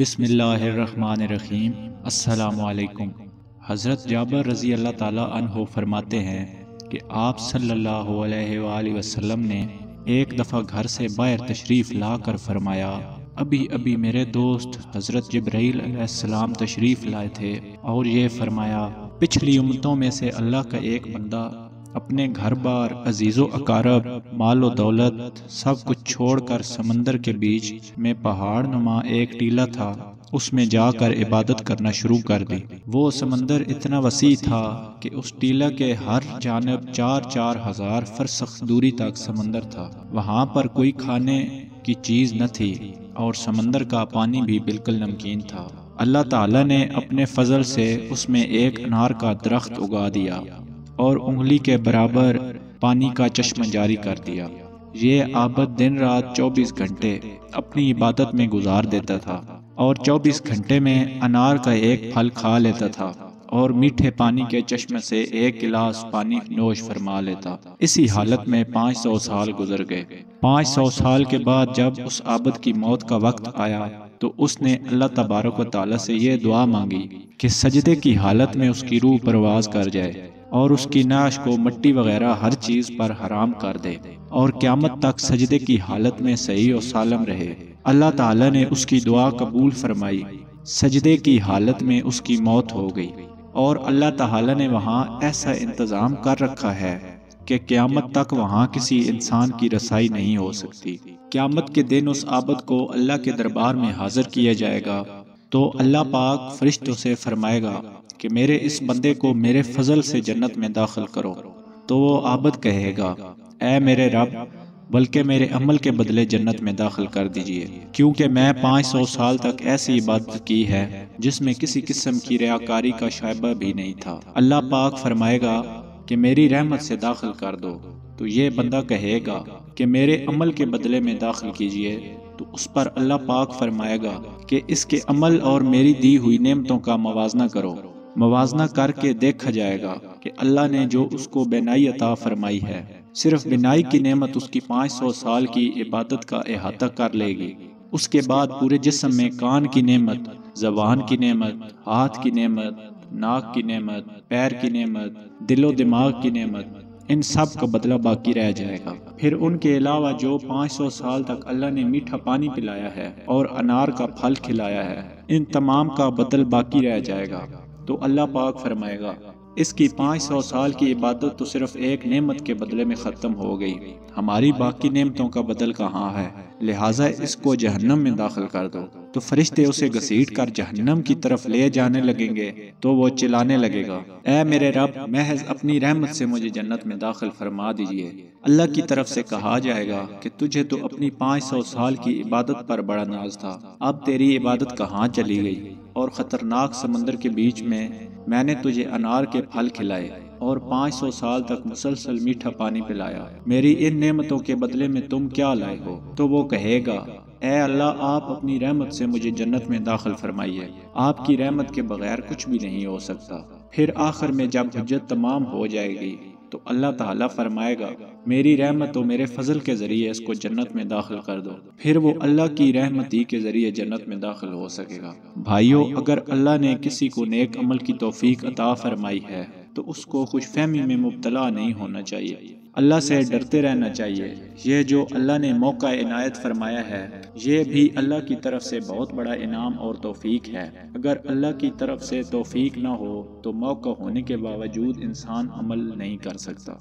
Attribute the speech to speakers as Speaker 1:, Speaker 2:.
Speaker 1: بسم اللہ الرحمن الرحیم۔ السلام علیکم۔ حضرت جابر رضی اللہ تعالیٰ عنہ فرماتے ہیں کہ آپ صلی اللہ علیہ وآلہ وسلم نے ایک دفعہ گھر سے باہر تشریف لا کر فرمایا، ابھی ابھی میرے دوست حضرت جبرائیل علیہ السلام تشریف لائے تھے اور یہ فرمایا، پچھلی امتوں میں سے اللہ کا ایک بندہ اپنے گھر بار، عزیز و اقارب، مال و دولت سب کچھ چھوڑ کر سمندر کے بیچ میں پہاڑ نما ایک ٹیلا تھا، اس میں جا کر عبادت کرنا شروع کر دی۔ وہ سمندر اتنا وسیع تھا کہ اس ٹیلا کے ہر جانب 4,000 فرسخ دوری تک سمندر تھا۔ وہاں پر کوئی کھانے کی چیز نہ تھی اور سمندر کا پانی بھی بالکل نمکین تھا۔ اللہ تعالیٰ نے اپنے فضل سے اس میں ایک انار کا درخت اگا دیا اور انگلی کے برابر پانی کا چشمہ جاری کر دیا۔ یہ عابد دن رات 24 گھنٹے اپنی عبادت میں گزار دیتا تھا اور 24 گھنٹے میں انار کا ایک پھل کھا لیتا تھا اور میٹھے پانی کے چشمے سے ایک گلاس پانی نوش فرما لیتا۔ اسی حالت میں 500 سال گزر گئے۔ 500 سال کے بعد جب اس عابد کی موت کا وقت آیا تو اس نے اللہ تبارک و تعالیٰ سے یہ دعا مانگی کہ سجدے کی حالت میں اس کی روح پرواز کر جائے اور اس کی نعش کو مٹی وغیرہ ہر چیز پر حرام کر دے اور قیامت تک سجدے کی حالت میں صحیح و سالم رہے۔ اللہ تعالیٰ نے اس کی دعا قبول فرمائی۔ سجدے کی حالت میں اس کی موت ہو گئی اور اللہ تعالیٰ نے وہاں ایسا انتظام کر رکھا ہے کہ قیامت تک وہاں کسی انسان کی رسائی نہیں ہو سکتی۔ قیامت کے دن اس عابد کو اللہ کے دربار میں حاضر کیا جائے گا تو اللہ پاک فرشتوں سے فرمائے گا کہ میرے اس بندے کو میرے فضل سے جنت میں داخل کرو، تو وہ عابد کہے گا، اے میرے رب، بلکہ میرے عمل کے بدلے جنت میں داخل کر دیجئے، کیونکہ میں 500 سال تک ایسی عبادت کی ہے جس میں کسی قسم کی ریاکاری کا شائبہ بھی نہیں تھا۔ اللہ پاک فرمائے گا کہ میری رحمت سے داخل کر دو، تو یہ بندہ کہے گا کہ میرے عمل کے بدلے میں داخل کیجئے، تو اس پر اللہ پاک فرمائے گا کہ اس کے عمل اور میری دی ہوئی نعمتوں کا موازنہ کرو۔ موازنہ کر کے دیکھا جائے گا کہ اللہ نے جو اس کو بینائی عطا فرمائی ہے، صرف بینائی کی نعمت اس کی 500 سال کی عبادت کا احاطہ کر لے گی۔ اس کے بعد پورے جسم میں کان کی نعمت، زبان کی نعمت، ہاتھ کی نعمت، ناک کی نعمت، پیر کی نعمت، دل و دماغ کی نعمت، ان سب کا بدلہ باقی رہ جائے گا۔ پھر ان کے علاوہ جو 500 سال تک اللہ نے میٹھا پانی پلایا ہے اور انار کا پھل کھلایا ہے، ان تمام کا بدل باقی رہ جائے گا۔ تو اللہ پاک فرمائے گا، اس کی 500 سال کی عبادت تو صرف ایک نعمت کے بدلے میں ختم ہو گئی، ہماری باقی نعمتوں کا بدل کہاں ہے؟ لہٰذا اس کو جہنم میں داخل کر دو۔ تو فرشتے اسے گھسیٹ کر جہنم کی طرف لے جانے لگیں گے تو وہ چلانے لگے گا، اے میرے رب، محض اپنی رحمت سے مجھے جنت میں داخل فرما دیجئے۔ اللہ کی طرف سے کہا جائے گا کہ تجھے تو اپنی 500 سال کی عبادت پر بڑا ناز تھا، اب تیری عبادت کہاں چلی گئی؟ اور خطرناک سمندر کے بیچ میں نے تجھے انار کے پھل کھلائے اور 500 سال تک مسلسل میٹھا پانی پلایا، میری ان نعمتوں کے بدلے میں تم کیا لائے ہو؟ تو وہ کہے گا، اے اللہ، آپ اپنی رحمت سے مجھے جنت میں داخل فرمائیے، آپ کی رحمت کے بغیر کچھ بھی نہیں ہو سکتا۔ پھر آخر میں جب حجت تمام ہو جائے گی تو اللہ تعالیٰ فرمائے گا، میری رحمت و میرے فضل کے ذریعے اس کو جنت میں داخل کر دو۔ پھر وہ اللہ کی رحمت ہی کے ذریعے جنت میں داخل ہو سکے گا۔ بھائیو، اگر اللہ نے کسی کو نیک عمل کی توفیق عطا فرمائی ہے تو اس کو خوش فہمی میں مبتلا نہیں ہونا چاہیے، اللہ سے ڈرتے رہنا چاہیے۔ یہ جو اللہ نے موقع عنایت فرمایا ہے، یہ بھی اللہ کی طرف سے بہت بڑا انعام اور توفیق ہے۔ اگر اللہ کی طرف سے توفیق نہ ہو تو موقع ہونے کے باوجود انسان عمل نہیں کر سکتا۔